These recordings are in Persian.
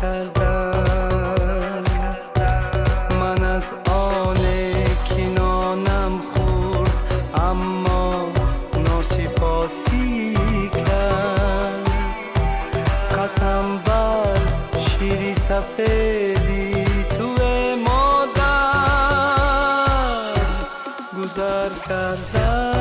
کردم. من از آن که نانم خورد اما ناسپاسی کرد. قسم بر شیری سفیدی توی مادر گذر کردم.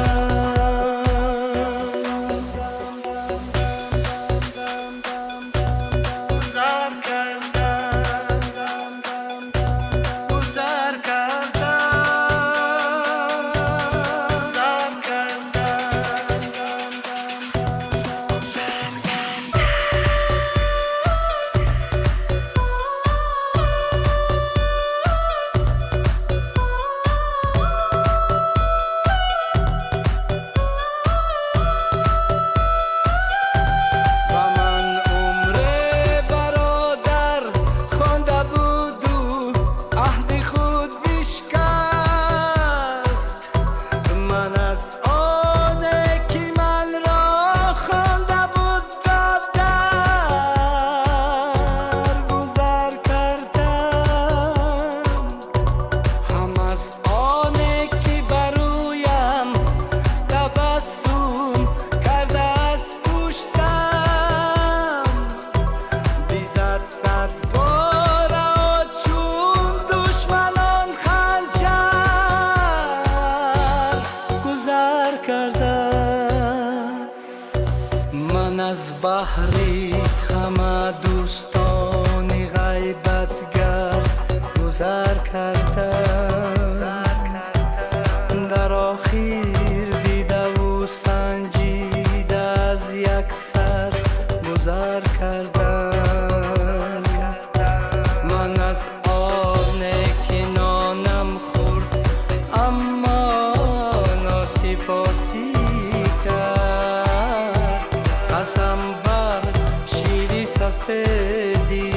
من از بحری همه دوستان غیبتگر گذر کردم. در آخر دیده و سنجیده از یک سر گذر کردم. من از آن که نانم خورد اما ناسپاسی کرد. قسم بر شیری سفیدی